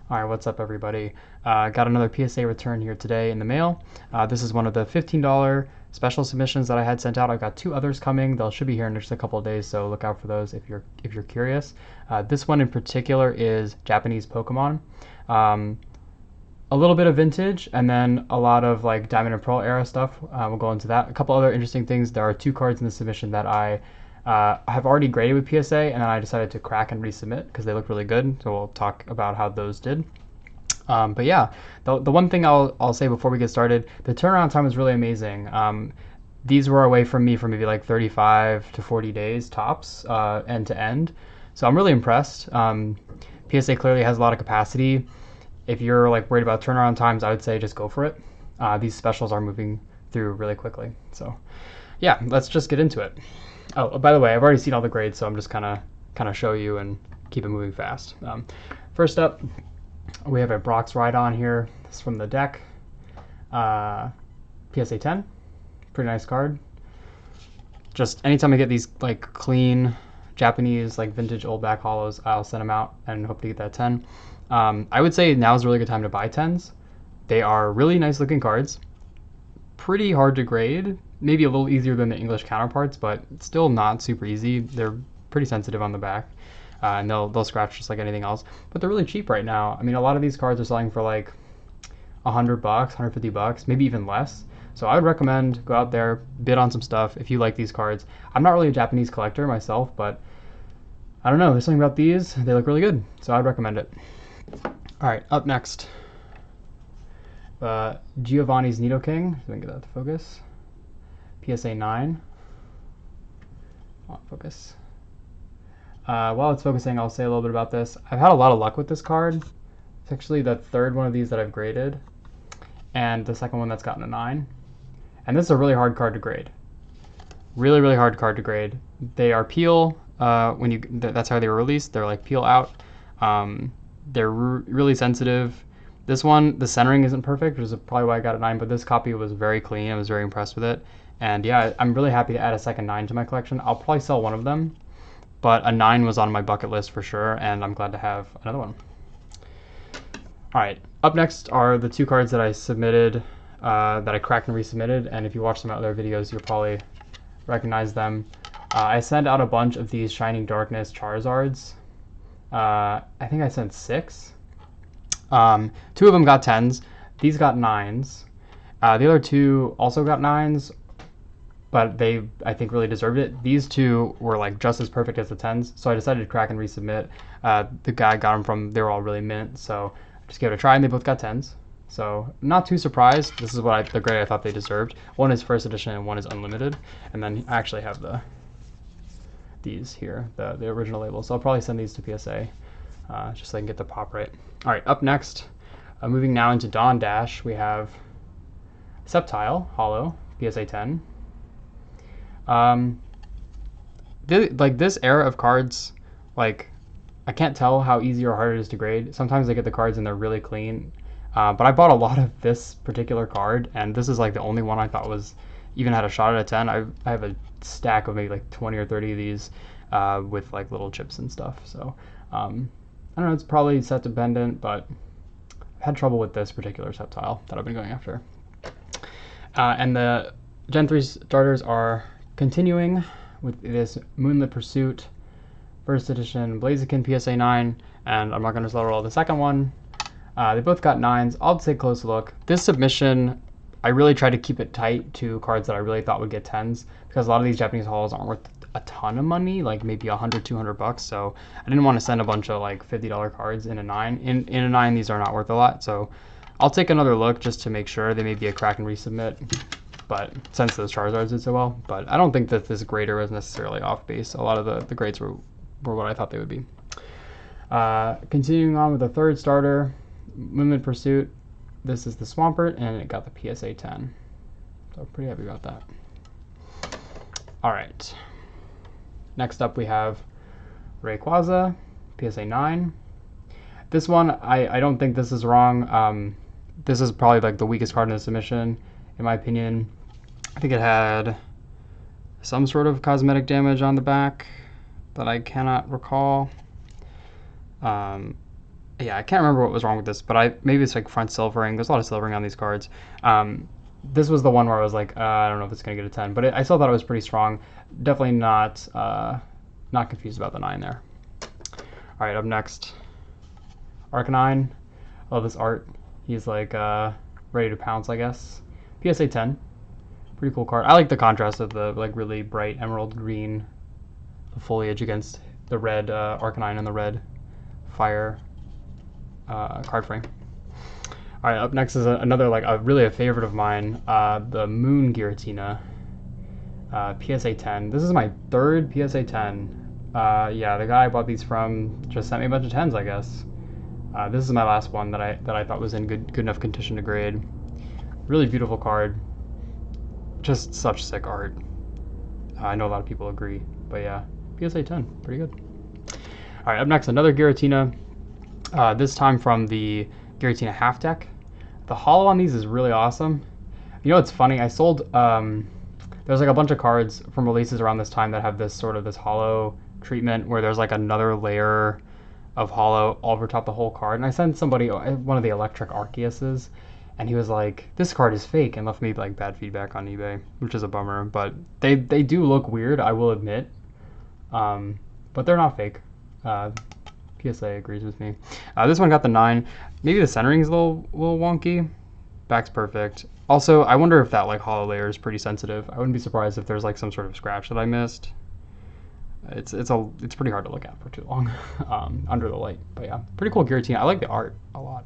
All right, what's up, everybody? Got another PSA return here today in the mail. This is one of the $15 special submissions that I had sent out. I've got two others coming. They should be here in just a couple of days, so look out for those if you're curious. This one in particular is Japanese Pokemon. A little bit of vintage, and then a lot of like Diamond and Pearl era stuff. We'll go into that. A couple other interesting things. There are two cards in the submission that I have already graded with PSA, and then I decided to crack and resubmit because they look really good. So we'll talk about how those did. But yeah, the one thing I'll say before we get started, the turnaround time was really amazing. These were away from me for maybe like 35 to 40 days tops, end to end. So I'm really impressed. PSA clearly has a lot of capacity. If you're like worried about turnaround times, I would say just go for it. These specials are moving through really quickly. So yeah, let's just get into it. Oh, by the way, I've already seen all the grades, so I'm just kind of show you and keep it moving fast. First up, we have a Brock's Rhydon here. This is from the deck. PSA 10, pretty nice card. Just anytime I get these like clean Japanese like vintage old back hollows, I'll send them out and hope to get that 10. I would say now is a really good time to buy 10s. They are really nice looking cards. Pretty hard to grade. Maybe a little easier than the English counterparts, but still not super easy. They're pretty sensitive on the back, and they'll scratch just like anything else. But they're really cheap right now. I mean, a lot of these cards are selling for like $100, $150, maybe even less. So I would recommend go out there, bid on some stuff if you like these cards. I'm not really a Japanese collector myself, but I don't know. There's something about these. They look really good, so I'd recommend it. All right, up next, Giovanni's Nidoking. Let me get that to focus. PSA 9. Come on, focus. While it's focusing, I'll say a little bit about this. I've had a lot of luck with this card. It's actually the third one of these that I've graded, and the second one that's gotten a 9. And this is a really hard card to grade. Really, really hard card to grade. They are peel. That's how they were released. They're like peel out. They're really sensitive. This one, the centering isn't perfect, which is probably why I got a 9, but this copy was very clean. I was very impressed with it. And yeah, I'm really happy to add a second 9 to my collection. I'll probably sell one of them, but a 9 was on my bucket list for sure, and I'm glad to have another one. All right, up next are the two cards that I submitted, that I cracked and resubmitted, and if you watch some other videos, you'll probably recognize them. I sent out a bunch of these Shining Darkness Charizards. I think I sent 6. Two of them got 10s. These got 9s. The other two also got 9s, but they, I think, really deserved it. These two were like just as perfect as the 10s, so I decided to crack and resubmit. The guy got them from, they were all really mint, so I just gave it a try, and they both got 10s. So not too surprised. This is the grade I thought they deserved. One is first edition and one is unlimited, and then I actually have these here, the original labels. So I'll probably send these to PSA, just so I can get the pop right. All right, up next, moving now into Dawn Dash, we have Sceptile Hollow, PSA 10. Like this era of cards, like I can't tell how easy or hard it is to grade. Sometimes I get the cards and they're really clean, but I bought a lot of this particular card, and this is like the only one I thought was even had a shot at a 10. I have a stack of maybe like 20 or 30 of these with like little chips and stuff. So I don't know, it's probably set dependent, but I've had trouble with this particular Sceptile that I've been going after. And the Gen 3 starters are continuing with this Moonlit Pursuit, first edition Blaziken PSA 9, and I'm not going to slow roll the second one. They both got 9s. I'll take a close look. This submission, I really tried to keep it tight to cards that I really thought would get 10s, because a lot of these Japanese hauls aren't worth a ton of money, like maybe $100, $200. So I didn't want to send a bunch of like $50 cards in a 9. In a 9, these are not worth a lot. So I'll take another look just to make sure. They may be a crack and resubmit, but since those Charizards did so well. But I don't think that this grader was necessarily off base. A lot of the grades were what I thought they would be. Continuing on with the third starter, Moonlit Pursuit. This is the Swampert, and it got the PSA 10. So pretty happy about that. All right. Next up, we have Rayquaza, PSA 9. This one, I don't think this is wrong. This is probably like the weakest card in the submission, in my opinion. I think it had some sort of cosmetic damage on the back that I cannot recall. Yeah, I can't remember what was wrong with this, but maybe it's like front silvering. There's a lot of silvering on these cards. This was the one where I was like, I don't know if it's gonna get a 10, but I still thought it was pretty strong. Definitely not confused about the 9 there. All right, up next, Arcanine. I love this art. He's like ready to pounce, I guess. PSA 10. Pretty cool card. I like the contrast of the like really bright emerald green foliage against the red Arcanine and the red fire card frame. All right, up next is another like really a favorite of mine, the Moon Giratina, PSA 10. This is my third PSA 10. Yeah, the guy I bought these from just sent me a bunch of 10s, I guess. This is my last one that I thought was in good enough condition to grade. Really beautiful card. Just such sick art. I know a lot of people agree, but yeah, PSA 10, pretty good. All right, up next, another Giratina. This time from the Giratina half deck. The holo on these is really awesome. You know what's funny? I sold there's like a bunch of cards from releases around this time that have this sort of this holo treatment where there's like another layer of holo over top the whole card. And I sent somebody one of the electric Arceuses, and he was like, "This card is fake," and left me like bad feedback on eBay, which is a bummer. But they do look weird, I will admit. But they're not fake. PSA agrees with me. This one got the 9. Maybe the centering is a little wonky. Back's perfect. Also, I wonder if that like holo layer is pretty sensitive. I wouldn't be surprised if there's like some sort of scratch that I missed. It's pretty hard to look at for too long under the light. But yeah, pretty cool Giratina. I like the art a lot.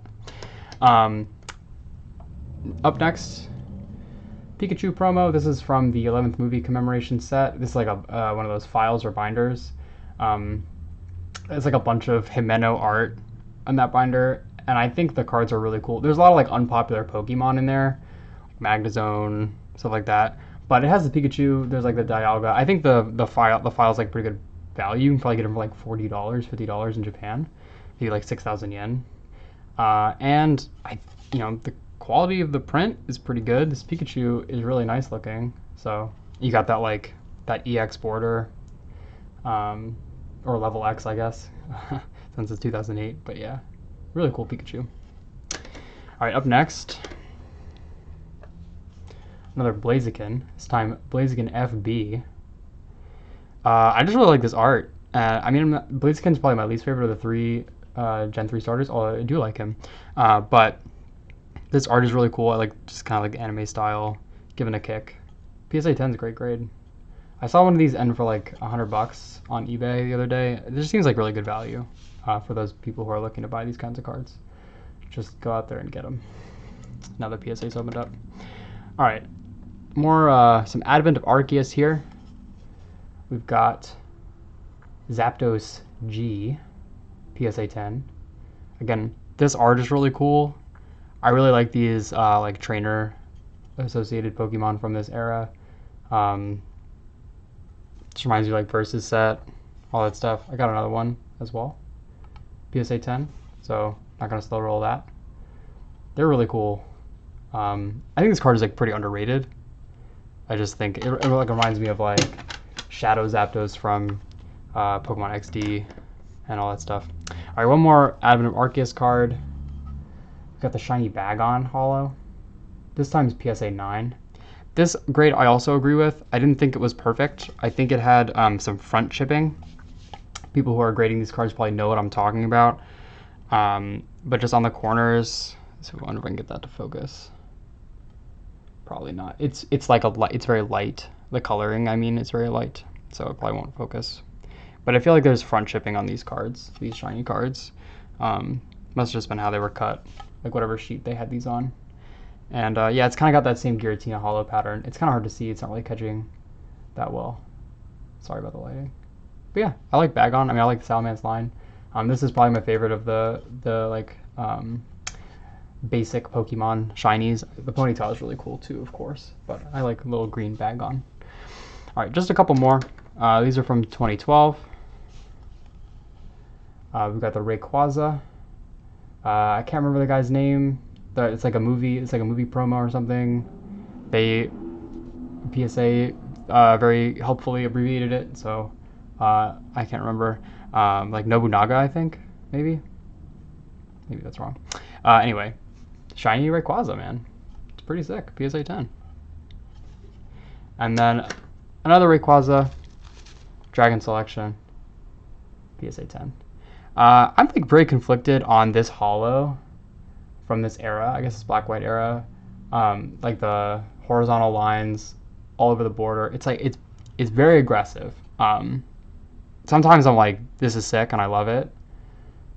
Up next, Pikachu promo. This is from the 11th movie commemoration set. This is like a one of those files or binders. It's like a bunch of Himeno art on that binder, and I think the cards are really cool. There's a lot of like unpopular Pokemon in there, like Magnezone, stuff like that. But it has the Pikachu. There's like the Dialga. I think the file's like pretty good value. You can probably get them for like $40, $50 in Japan, maybe like 6,000 yen. And the quality of the print is pretty good. This Pikachu is really nice looking. So you got that like that EX border. Or level X, I guess, since it's 2008. But yeah, really cool Pikachu. All right, up next, another Blaziken. This time, Blaziken FB. I just really like this art. I mean, Blaziken's probably my least favorite of the 3 Gen 3 starters, although I do like him. But this art is really cool. I like just kind of like anime style, given a kick. PSA 10 is a great grade. I saw one of these end for like $100 on eBay the other day. It just seems like really good value for those people who are looking to buy these kinds of cards. Just go out there and get them. Now that PSA's opened up. All right, more some Advent of Arceus here. We've got Zapdos G, PSA 10. Again, this art is really cool. I really like these like trainer associated Pokemon from this era. Just reminds me like Versus set, all that stuff. I got another one as well, PSA 10. So not gonna slow roll that. They're really cool. I think this card is like pretty underrated. I just think it like reminds me of like Shadow Zapdos from Pokemon XD and all that stuff. All right, one more Advent of Arceus card. We've got the shiny Bagon holo. This time's PSA 9. This grade I also agree with. I didn't think it was perfect. I think it had some front chipping. People who are grading these cards probably know what I'm talking about. But just on the corners, so I wonder if I can get that to focus. Probably not. It's like it's very light. The coloring, I mean, it's very light, so it probably won't focus. But I feel like there's front chipping on these cards, these shiny cards. Must have just been how they were cut, like whatever sheet they had these on. And yeah, it's kind of got that same Giratina holo pattern. It's kind of hard to see. It's not really catching that well. Sorry about the lighting. But yeah, I like Bagon. I mean, I like the Salamence line. This is probably my favorite of the like basic Pokemon shinies. The Ponytail is really cool too, of course. But I like little green Bagon. All right, just a couple more. These are from 2012. We've got the Rayquaza. I can't remember the guy's name. It's like a movie. It's like a movie promo or something. They PSA very helpfully abbreviated it, so I can't remember. Like Nobunaga, I think maybe. Maybe that's wrong. Anyway, shiny Rayquaza, man. It's pretty sick. PSA 10. And then another Rayquaza, Dragon Selection, PSA 10. I'm like very conflicted on this holo from this era. I guess it's black-white era. Like the horizontal lines all over the border. It's like it's very aggressive. Sometimes I'm like, this is sick and I love it.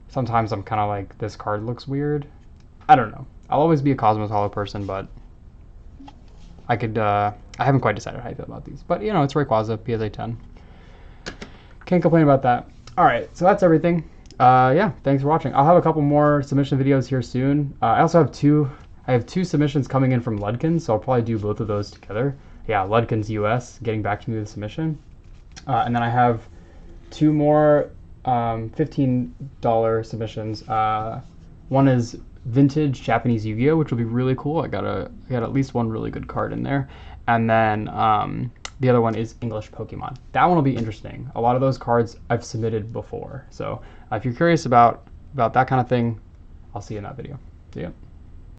Sometimes I'm kind of like, this card looks weird. I don't know. I'll always be a Cosmos Holo person, but I haven't quite decided how I feel about these. But, you know, it's Rayquaza, PSA 10. Can't complain about that. All right, so that's everything. Yeah, thanks for watching. I'll have a couple more submission videos here soon. I also have two submissions coming in from Ludkin, so I'll probably do both of those together. Yeah, Ludkin's US getting back to me with a submission. And then I have two more $15 submissions. One is vintage Japanese Yu-Gi-Oh, which will be really cool. I got at least one really good card in there. And then the other one is English Pokemon. That one will be interesting. A lot of those cards I've submitted before. So if you're curious about that kind of thing, I'll see you in that video. See ya.